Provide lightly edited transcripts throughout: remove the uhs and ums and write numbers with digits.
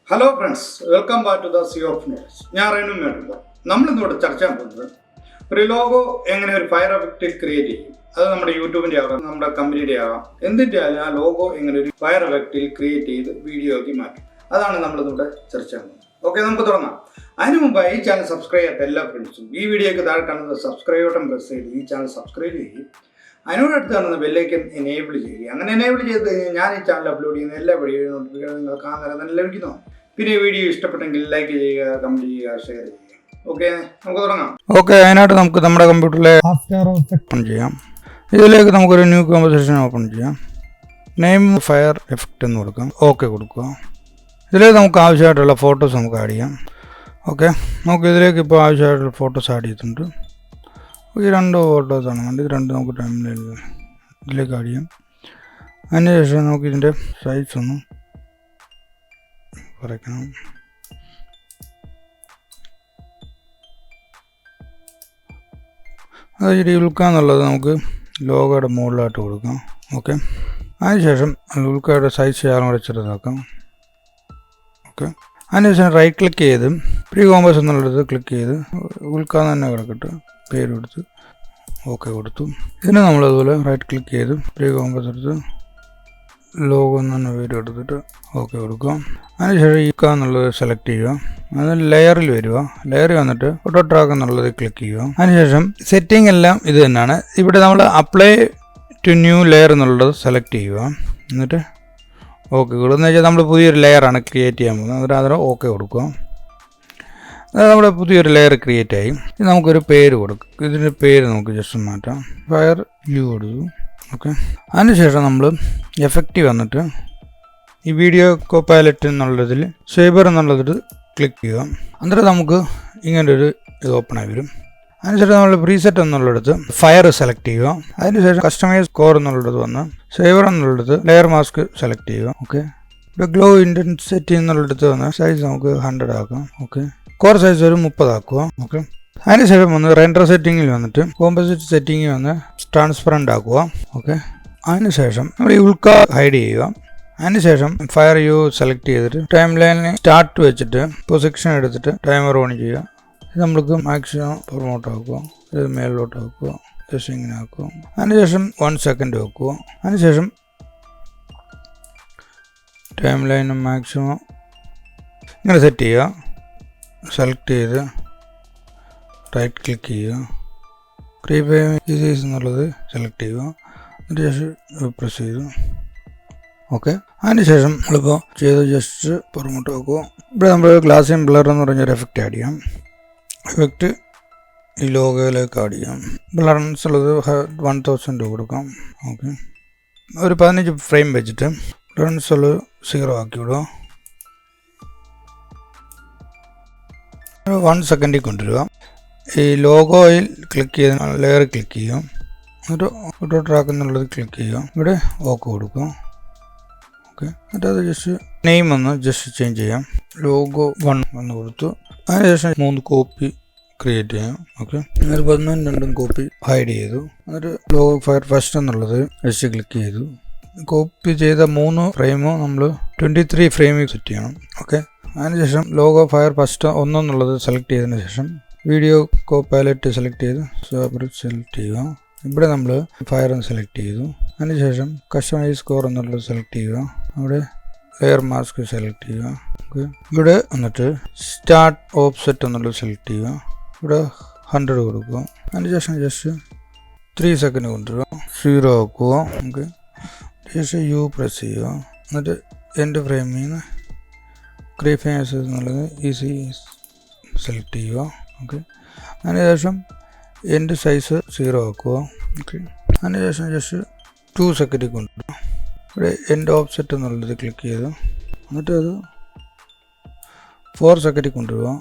Hello friends, welcome back to the Sea of Knowledge. ഞാൻ റെനു മേഡുണ്ട്. നമ്മളിന്നിവിടെ ചർച്ച ചെയ്യാൻ പോകുന്നത് ഒരു ലോഗോ എങ്ങനെ ഒരു ഫയർ എഫക്റ്റിൽ ക്രിയേറ്റ് ചെയ്യും. അത് നമ്മുടെ യൂട്യൂബിൻ്റെ ആകാം, നമ്മുടെ കമ്പനിയുടെ ആകാം, എന്തിൻ്റെ ആയാലും ആ ലോഗോ എങ്ങനെ ഒരു ഫയർ എഫക്റ്റിൽ ക്രിയേറ്റ് ചെയ്ത് വീഡിയോ ആക്കി മാറ്റും. അതാണ് നമ്മളിന്നിവിടെ ചർച്ച ചെയ്യുന്നത്. ഓക്കെ, നമുക്ക് തുടങ്ങാം. അതിന് മുമ്പായി ഈ ചാനൽ സബ്സ്ക്രൈബ് ചെയ്യാത്ത എല്ലാ ഫ്രണ്ട്സും ഈ വീഡിയോയ്ക്ക് താഴെ കാണുന്നത് സബ്സ്ക്രൈബ് ബട്ടൺ പ്രസ് ചെയ്ത് ഈ ചാനൽ സബ്സ്ക്രൈബ് ചെയ്യുകയും അതിനോടടുത്ത് കാണുന്ന ബെല്ലൈക്കൻ എനേബിൾ ചെയ്യുക. അങ്ങനെ എനേബിൾ ചെയ്ത് കഴിഞ്ഞാൽ ഞാൻ ഈ ചാനൽ അപ്ലോഡ് ചെയ്യുന്ന എല്ലാ വീഡിയോ നോട്ടിഫിക്കേഷൻ നിങ്ങൾക്ക് കാണാൻ തന്നെ ലഭിക്കുന്നതാണ്. പിന്നെ വീഡിയോ ഇഷ്ടപ്പെട്ടെങ്കിൽ ലൈക്ക് ചെയ്യുക, കമൻറ്റ് ചെയ്യുക, ഷെയർ ചെയ്യുക. ഓക്കെ, നമുക്ക് തുടങ്ങാം. ഓക്കെ, അതിനായിട്ട് നമുക്ക് നമ്മുടെ കമ്പ്യൂട്ടറിലെ ആഫ്റ്റർ എഫക്റ്റ് ഓപ്പൺ ചെയ്യാം. ഇതിലേക്ക് നമുക്കൊരു ന്യൂ കോമ്പോസിഷൻ ഓപ്പൺ ചെയ്യാം. നെയിം ഫയർ എഫക്റ്റ് എന്ന് കൊടുക്കാം. ഓക്കെ കൊടുക്കുക. ഇതിലേക്ക് നമുക്ക് ആവശ്യമായിട്ടുള്ള ഫോട്ടോസ് നമുക്ക് ആഡ് ചെയ്യാം. ഓക്കെ, നമുക്ക് ഇതിലേക്ക് ഇപ്പോൾ ആവശ്യമായിട്ടുള്ള ഫോട്ടോസ് ആഡ് ചെയ്തിട്ടുണ്ട്. ഈ രണ്ട് ഫോട്ടോസാണ് വേണ്ടത്. ഇത് രണ്ട് നമുക്ക് ടൈമിൽ ഇതിലേക്ക് ആഡ് ചെയ്യാം. അതിനുശേഷം നമുക്ക് ഇതിൻ്റെ സൈസ് ഒന്ന് കുറയ്ക്കണം. അത് ശരി ഉൾക്കാന്നുള്ളത് നമുക്ക് ലോഗോയുടെ മുകളിലായിട്ട് കൊടുക്കാം. ഓക്കെ, അതിനുശേഷം ഉൾക്കയുടെ സൈസ് ചെയ്യാനും കൂടെ ചെറുതാക്കാം. ഓക്കെ, അതിനുശേഷം റൈറ്റ് ക്ലിക്ക് ചെയ്ത് പ്രീ കോമ്പസ് എന്നുള്ളത് ക്ലിക്ക് ചെയ്ത് ഉൾക്കാന്ന് തന്നെ കിടക്കട്ടെ, പേര് കൊടുത്ത് ഓക്കെ കൊടുത്തു. ഇതിന് നമ്മളതുപോലെ റൈറ്റ് ക്ലിക്ക് ചെയ്ത് പ്രീ കോമ്പസ് എടുത്ത് ലോഗോ തന്നെ പേര് കൊടുത്തിട്ട് ഓക്കെ കൊടുക്കുക. അതിനുശേഷം ഈ എന്നുള്ളത് സെലക്ട് ചെയ്യുക. അതിന് ലെയറിൽ വരിക. ലെയറിൽ വന്നിട്ട് ഓട്ടോ ട്രാക്ക് എന്നുള്ളത് ക്ലിക്ക് ചെയ്യുക. അതിനുശേഷം സെറ്റിംഗ് എല്ലാം ഇത് തന്നെയാണ്. ഇവിടെ നമ്മൾ അപ്ലൈ ടു ന്യൂ ലെയർ എന്നുള്ളത് സെലക്ട് ചെയ്യുക. എന്നിട്ട് ഓക്കെ കൊടുക്കുക. എന്ന് വെച്ചാൽ നമ്മൾ പുതിയൊരു ലെയറാണ് ക്രിയേറ്റ് ചെയ്യാൻ പോകുന്നത്. എന്നിട്ട് അതിന് ഓക്കെ കൊടുക്കുക. അത് നമ്മുടെ പുതിയൊരു ലെയർ ക്രിയേറ്റ് ആയി. ഇത് നമുക്കൊരു പേര് കൊടുക്കും. ഇതിൻ്റെ പേര് നമുക്ക് ജസ്റ്റ് മാറ്റാം. ഫയർ വ്യൂ കൊടുത്തു. ഓക്കെ, അതിനുശേഷം നമ്മൾ എഫക്റ്റ് വന്നിട്ട് ഈ വീഡിയോ കോപ്പൈലറ്റ് എന്നുള്ളതിൽ ഷേബർ എന്നുള്ളതിൽ ക്ലിക്ക് ചെയ്യുക. എന്നിട്ട് നമുക്ക് ഇങ്ങനൊരു ഇത് ഓപ്പൺ ആയി വരും. അതിനുശേഷം നമ്മൾ പ്രീസെറ്റ് എന്നുള്ളിടത്ത് ഫയർ സെലക്ട് ചെയ്യുക. അതിനുശേഷം കസ്റ്റമൈസ് കോർ എന്നുള്ളത് വന്ന് ഷേബർ എന്നുള്ളിടത്ത് ലെയർ മാസ്ക് സെലക്ട് ചെയ്യുക. ഓക്കെ, ഇവിടെ ഗ്ലോ ഇൻറ്റൻസിറ്റി എന്നുള്ളിടത്ത് വന്ന് സൈസ് നമുക്ക് 100 ആക്കാം. ഓക്കെ, കോർ സൈസ് ഒരു 30 ആക്കുക. ഓക്കെ, അതിനുശേഷം വന്ന് റെൻഡർ സെറ്റിങ്ങിൽ വന്നിട്ട് കോമ്പോസിറ്റ് സെറ്റിങ്ങിൽ വന്ന് ട്രാൻസ്പെറൻ്റ് ആക്കുക. ഓക്കെ, അതിനുശേഷം നമ്മൾ ഈ ഉൾക്ക ഹൈഡ് ചെയ്യുക. അതിനുശേഷം ഫയർ യു സെലക്ട് ചെയ്തിട്ട് ടൈം ലൈനിൽ സ്റ്റാർട്ട് വെച്ചിട്ട് പൊസിഷൻ എടുത്തിട്ട് ടൈമർ ഓൺ ചെയ്യുക. ഇത് നമ്മൾക്ക് മാക്സിമം പ്രൊമോട്ട് ആക്കുക. ഇത് മേളിലോട്ട് ആക്കുക. ജസ്റ്റ് ഇങ്ങനെ ആക്കുക. അതിനുശേഷം 1 സെക്കൻഡ് വെക്കുക. അതിനുശേഷം ടൈം ലൈന് മാക്സിമം ഇങ്ങനെ സെറ്റ് ചെയ്യുക. സെലക്ട് ചെയ്ത് റൈറ്റ് ക്ലിക്ക് ചെയ്യുക. ക്രീപ്പ് സൈസ് എന്നുള്ളത് സെലക്ട് ചെയ്യുക. അതിനുശേഷം പ്രസ് ചെയ്തു. ഓക്കെ, അതിനുശേഷം നമ്മളിപ്പോൾ ചെയ്ത് ജസ്റ്റ് പുറമോട്ട് വെക്കുക. ഇവിടെ നമ്മൾ ഗ്ലാസിൻ ബ്ലർ എന്ന് പറഞ്ഞൊരു എഫക്റ്റ് ആഡ് ചെയ്യാം. എഫക്റ്റ് ഈ ലോഗോയിലേക്ക് ആഡ് ചെയ്യാം. ബ്ലർനെസ് ഉള്ളത് 1000 കൊടുക്കാം. ഓക്കെ, ഒരു 15 ഫ്രെയിം വെച്ചിട്ട് ബ്ലർനെസ് ഉള്ളത് 0 ആക്കി വിടുക. 1 സെക്കൻഡിൽ കൊണ്ടുവരിക. ഈ ലോഗോയിൽ ക്ലിക്ക് ചെയ്ത് ലെയർ ക്ലിക്ക് ചെയ്യുക. എന്നിട്ട് ഓട്ടോ ട്രാക്ക് എന്നുള്ളത് ക്ലിക്ക് ചെയ്യുക. ഇവിടെ ഓക്കെ കൊടുക്കുക. ഓക്കെ, എന്നിട്ട് അത് ജസ്റ്റ് നെയിം ഒന്ന് ജസ്റ്റ് ചേഞ്ച് ചെയ്യാം. ലോഗോ 1 എന്ന് കൊടുത്തു. അതിനുശേഷം 3 കോപ്പി ക്രിയേറ്റ് ചെയ്യാം. ഓക്കെ, എന്നിട്ട് 1 കോപ്പി ഹൈഡ് ചെയ്തു. എന്നിട്ട് ലോഗോ ഫയർ ഫസ്റ്റ് എന്നുള്ളത് ജസ്റ്റ് ക്ലിക്ക് ചെയ്തു. കോപ്പി ചെയ്ത 3 ഫ്രെയിമും നമ്മൾ 23 ഫ്രെയിമിൽ സെറ്റ് ചെയ്യണം. ഓക്കെ, അതിനുശേഷം ലോഗോ ഫയർ ഫസ്റ്റ് 1 എന്നുള്ളത് സെലക്ട് ചെയ്തതിന് ശേഷം വീഡിയോ കോപ്പൈലറ്റ് സെലക്ട് ചെയ്ത് സെലക്ട് ചെയ്യുക. ഇവിടെ നമ്മൾ ഫയർ സെലക്ട് ചെയ്തു. അതിനുശേഷം കസ്റ്റമൈസ് സ്കോർ എന്നുള്ളത് സെലക്ട് ചെയ്യുക. അവിടെ ലെയർ മാസ്ക് സെലക്ട് ചെയ്യുക. ഓക്കെ, ഇവിടെ വന്നിട്ട് സ്റ്റാർട്ട് ഓഫ്സെറ്റ് എന്നുള്ളത് സെലക്ട് ചെയ്യുക. ഇവിടെ 100 കൊടുക്കുക. അതിനുശേഷം ജസ്റ്റ് 3 സെക്കൻഡ് കൊണ്ടുവരിക. 0 ആക്കുക. ഓക്കെ, ശേഷം യു പ്രസ് ചെയ്യുക. എന്നിട്ട് എൻ്റെ ഫ്രെയിമിൽ നിന്ന് ക്രീപ്പ് എന്നുള്ളത് ഈസി സെലക്ട് ചെയ്യുക. ഓക്കെ, അതിനുശേഷം എൻ്റെ സൈസ് 0 ആക്കുക. ഓക്കെ, അതിനുശേഷം ജസ്റ്റ് 2 സെക്കൻഡിൽ കൊണ്ടുവരിക. ഇവിടെ എൻ്റെ ഓഫ്സെറ്റ് എന്നുള്ളത് ക്ലിക്ക് ചെയ്തു. എന്നിട്ട് അത് 4 സെക്കൻഡിൽ കൊണ്ടുവരിക.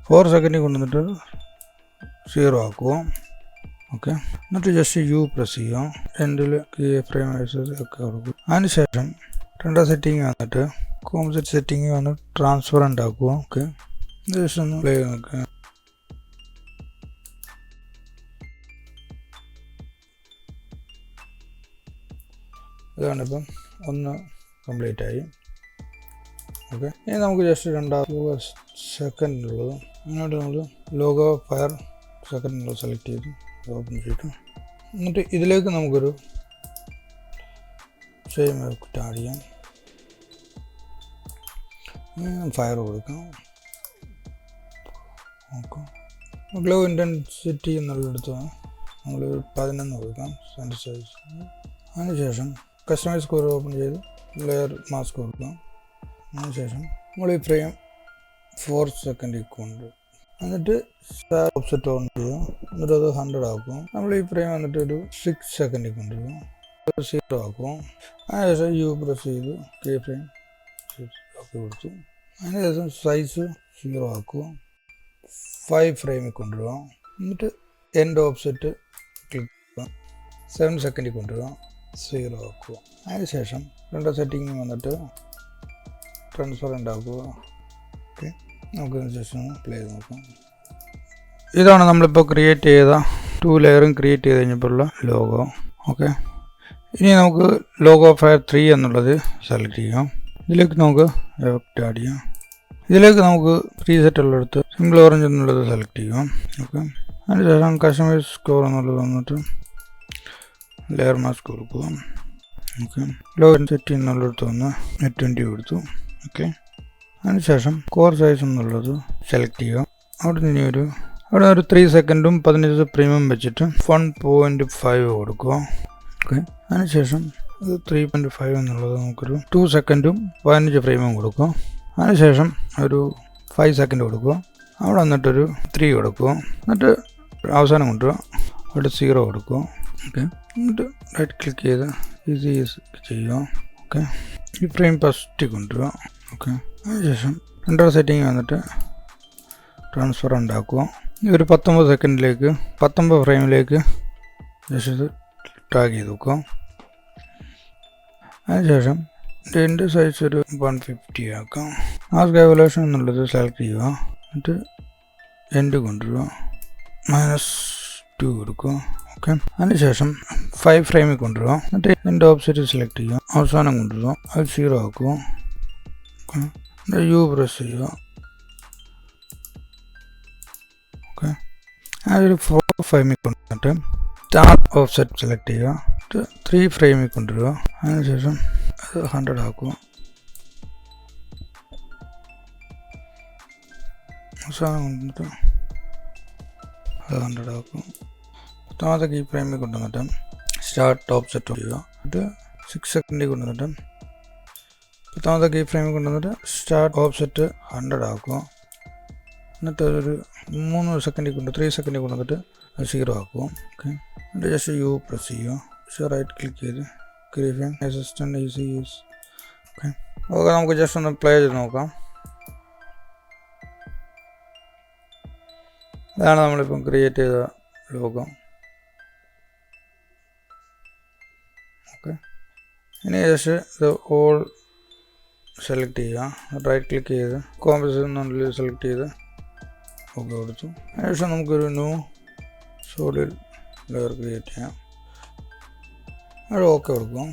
4 സെക്കൻഡിൽ കൊണ്ടുവന്നിട്ട് 0 ആക്കുക. ഓക്കെ, എന്നിട്ട് ജസ്റ്റ് യു പ്രസ് ചെയ്യുക. എൻ്റെ ഫ്രെയിം ഒക്കെ കൊടുക്കും. അതിനുശേഷം രണ്ടാം സെറ്റിങ് വന്നിട്ട് കോമ്പോസിറ്റ് സെറ്റിങ് വന്ന് ട്രാൻസ്പെറൻ്റ് ആക്കുക. ഓക്കെ, ജസ്റ്റ് ഒന്ന് പ്ലേ ചെയ്ത് നോക്കുക. ഇതാണിപ്പം ഒന്ന് കംപ്ലീറ്റ് ആയി. ഓക്കെ, ഇനി നമുക്ക് ജസ്റ്റ് 2 സെക്കൻഡിനുള്ളത് അങ്ങോട്ട് നമ്മൾ ലോഗോ ഫയർ സെക്കൻഡിനുള്ളത് സെലക്ട് ചെയ്ത് ഓപ്പൺ ചെയ്തിട്ട് എന്നിട്ട് ഇതിലേക്ക് നമുക്കൊരു സെയിം എഫക്റ്റ് ആഡ് ചെയ്യാം. ഫയർ കൊടുക്കാം. ഓക്കെ, ഗ്ലോ ഇൻറ്റൻസിറ്റി എന്നുള്ളടത്ത് നമ്മൾ 11 കൊടുക്കാം സെൻറ്റർ സൈസ്. അതിനുശേഷം കസ്റ്റമൈസ് സ്കോർ ഓപ്പൺ ചെയ്ത് ലെയർ മാസ്ക് കൊടുക്കാം. അതിനുശേഷം നമ്മൾ ഈ ഫ്രെയിം 4 സെക്കൻഡിൽ കൊണ്ട് എന്നിട്ട് ഓഫ്സെറ്റ് ഓൺ ചെയ്യുക. എന്നിട്ട് അത് 100 ആക്കും. നമ്മൾ ഈ ഫ്രെയിം വന്നിട്ട് ഒരു 6 സെക്കൻഡിൽ കൊണ്ടുവരും. 0 ആക്കും. അതിനുശേഷം യു പ്രസ് ചെയ്ത് കീ ഫ്രെയിം ഒക്കെ കൊടുത്തു. അതിനുശേഷം സൈസ് 0 ആക്കുക. 5 ഫ്രെയിമിൽ കൊണ്ടുവരിക. എന്നിട്ട് എൻഡ് ഓഫ്സെറ്റ് ക്ലിക്ക് ചെയ്യുക. 7 സെക്കൻഡിൽ കൊണ്ടുവരിക. 0 ആക്കുക. അതിനുശേഷം 2 സെറ്റിംഗ് വന്നിട്ട് ട്രാൻസ്പെറൻ്റ് ആക്കുക. ഓക്കെ, നമുക്ക് ശേഷം പ്ലേ ചെയ്ത് നോക്കാം. ഇതാണ് നമ്മളിപ്പോൾ ക്രിയേറ്റ് ചെയ്ത 2 ലെയറും ക്രിയേറ്റ് ചെയ്ത് കഴിഞ്ഞപ്പോഴുള്ള ലോഗോ. ഓക്കെ, ഇനി നമുക്ക് ലോഗോ ഫയർ 3 എന്നുള്ളത് സെലക്ട് ചെയ്യാം. ഇതിലേക്ക് നമുക്ക് എഫക്റ്റ് ആഡ് ചെയ്യാം. ഇതിലേക്ക് നമുക്ക് പ്രീസെറ്റ് ഉള്ളിടത്ത് സിംഗിൾ ഓറഞ്ച് എന്നുള്ളത് സെലക്ട് ചെയ്യാം. ഓക്കെ, അതിനുശേഷം കസ്റ്റമൈസ് സ്കോർ എന്നുള്ളത് വന്നിട്ട് ലെയർ മാസ്ക് കൊടുക്കുക. ഓക്കെ, ലോ സെറ്റ് എന്നുള്ളിടത്ത് വന്ന് 20 കൊടുത്തു. ഓക്കെ, അതിനുശേഷം കോർ സൈസ് എന്നുള്ളത് സെലക്ട് ചെയ്യുക. അവിടെ ഒരു 3 സെക്കൻഡും 15 ഫ്രെയിമും വെച്ചിട്ട് 1.5 കൊടുക്കുക. ഓക്കെ, അതിനുശേഷം ഇത് 3.5 എന്നുള്ളത് നമുക്കൊരു 2 സെക്കൻഡും 15 ഫ്രെയിമും കൊടുക്കുക. അതിനുശേഷം ഒരു 5 സെക്കൻഡ് കൊടുക്കുക. അവിടെ വന്നിട്ടൊരു 3 കൊടുക്കുക. എന്നിട്ട് അവസാനം കൊണ്ടുവരിക. അവിടെ 0 കൊടുക്കുക. ഓക്കെ, എന്നിട്ട് റൈറ്റ് ക്ലിക്ക് ചെയ്ത് ഈസി ചെയ്യുക. ഓക്കെ, ഈ ഫ്രെയിം ഫസ്റ്റ് കൊണ്ടുവരിക. ഓക്കെ, അതിനുശേഷം രണ്ടര സെറ്റിംഗ് വന്നിട്ട് ട്രാൻസ്ഫർ ഉണ്ടാക്കുക. ഒരു 19 സെക്കൻഡിലേക്ക് 19 ഫ്രെയിമിലേക്ക് ജസ്റ്റ് ടാഗ് ചെയ്ത് വെക്കുക. അതിനുശേഷം ഇതിൻ്റെ സൈസ് ഒരു 150 ആക്കാം. മാസ്ക് എവല്യൂഷൻ എന്നുള്ളത് സെലക്ട് ചെയ്യുക. എന്നിട്ട് എൻഡ് കൊണ്ടുവരിക. -2 കൊടുക്കുക. ഓക്കെ, അതിനുശേഷം 5 ഫ്രെയിമിൽ കൊണ്ടുവരിക. എന്നിട്ട് എൻ്റെ ഓപ്സെറ്റ് സെലക്ട് ചെയ്യുക. അവസാനം കൊണ്ടുവരിക. അത് 0 ആക്കുക. ഓക്കെ, യു പ്രസ് ചെയ്യുക. ഓക്കെ, അതൊരു 4 ഫ്രെയിമിൽ കൊണ്ടുവന്നിട്ട് സ്റ്റാർട്ട് ഓഫ്സെറ്റ് സെലക്ട് ചെയ്യുക. 3 ഫ്രെയിമിൽ കൊണ്ടുവരിക. അതിനുശേഷം അത് 100 ആക്കുക. അവസാനം കൊണ്ടിട്ട് അത് 100 ആക്കുക. 10ാമത്തെ കീ ഫ്രെയിമിൽ കൊണ്ടുവന്നിട്ട് സ്റ്റാർട്ട് ഓഫ്സെറ്റ് ചെയ്യുക. എന്നിട്ട് 6 സെക്കൻഡിൽ കൊണ്ടുവന്നിട്ട് 10ാമത്തെ കീ ഫ്രെയിമിൽ കൊണ്ടുവന്നിട്ട് സ്റ്റാർട്ട് ഓഫ്സെറ്റ് 100 ആക്കുക. എന്നിട്ട് ഒരു 3 സെക്കൻഡിൽ 3 സെക്കൻഡിൽ കൊണ്ടുവന്നിട്ട് അത് 0 ആക്കുക. ഓക്കെ, എന്നിട്ട് ജസ്റ്റ് യു പ്രസ് ചെയ്യുക. റൈറ്റ് ക്ലിക്ക് ചെയ്ത് create assistant easy use. Okay, നമുക്ക് ജസ്റ്റ് ഒന്ന് പ്ലേ ചെയ്ത് നോക്കാം. ഇതാണ് നമ്മളിപ്പം ക്രിയേറ്റ് ചെയ്ത ലോഗോ. ഓക്കെ, ഇനി ജസ്റ്റ് ഇത് ഓൾ സെലക്ട് ചെയ്യുക. റൈറ്റ് ക്ലിക്ക് ചെയ്ത് കോമ്പസിഷനുള്ളിൽ സെലക്ട് ചെയ്ത് ഓക്കെ കൊടുത്തു. അതിനുശേഷം നമുക്കൊരു ന്യൂ സോളിഡ് ലെയർ ക്രിയേറ്റ് ചെയ്യാം. അത് ഓക്കെ കൊടുക്കും.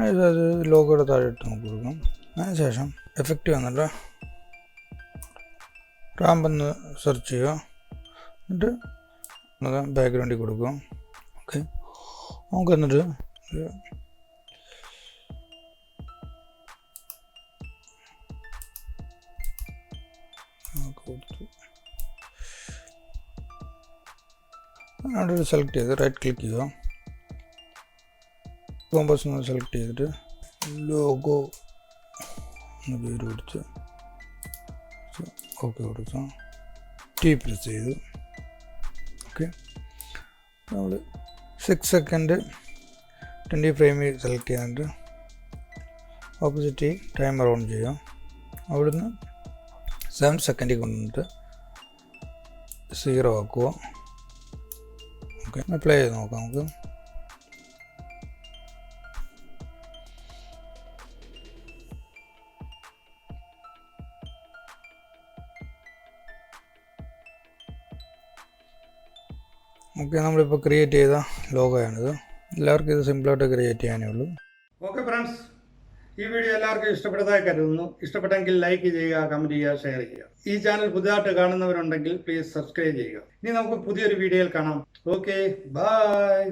അത് ലോഗോയുടെ താഴെ ഇട്ട് നമുക്ക് കൊടുക്കാം. അതിനുശേഷം എഫക്റ്റ് വന്നിട്ട് റാമ്പെന്ന് സെർച്ച് ചെയ്യുക. എന്നിട്ട് ബാക്ക്ഗ്രൗണ്ടിൽ കൊടുക്കുക. ഓക്കെ, നമുക്ക് എന്നിട്ട് കൊടുത്തു അവിടെ സെലക്ട് ചെയ്ത് റൈറ്റ് ക്ലിക്ക് ചെയ്യുക. കോമ്പസ് സെലക്ട് ചെയ്തിട്ട് ലോഗോ എന്ന പേര് കൊടുത്ത് ഓക്കെ കൊടുത്തു. ടി പ്രസ് ചെയ്തു. ഓക്കെ, നമ്മൾ 6 സെക്കൻഡ് 20 ഫ്രെയിമിൽ സെലക്ട് ചെയ്യാനായിട്ട് ഓപ്പോസിറ്റ് ടൈമർ ഓൺ ചെയ്യുക. അവിടുന്ന് 7 സെക്കൻഡിൽ കൊണ്ടുവന്നിട്ട് 0 ആക്കുക. ഓക്കെ, പ്ലേ ചെയ്ത് നോക്കാം നമുക്ക്. ഓക്കെ, നമ്മളിപ്പോൾ ക്രിയേറ്റ് ചെയ്ത ലോഗോയാണിത്. എല്ലാവർക്കും ഇത് സിമ്പിളായിട്ട് ക്രിയേറ്റ് ചെയ്യാനേ ഉള്ളൂ. ഓക്കെ ഫ്രണ്ട്സ്, ഈ വീഡിയോ എല്ലാവർക്കും ഇഷ്ടപ്പെട്ടതായി കരുതുന്നു. ഇഷ്ടപ്പെട്ടെങ്കിൽ ലൈക്ക് ചെയ്യുക, കമൻറ്റ് ചെയ്യുക, ഷെയർ ചെയ്യുക. ഈ ചാനൽ പുതുതായിട്ട് കാണുന്നവരുണ്ടെങ്കിൽ പ്ലീസ് സബ്സ്ക്രൈബ് ചെയ്യുക. ഇനി നമുക്ക് പുതിയൊരു വീഡിയോയിൽ കാണാം. Okay, by.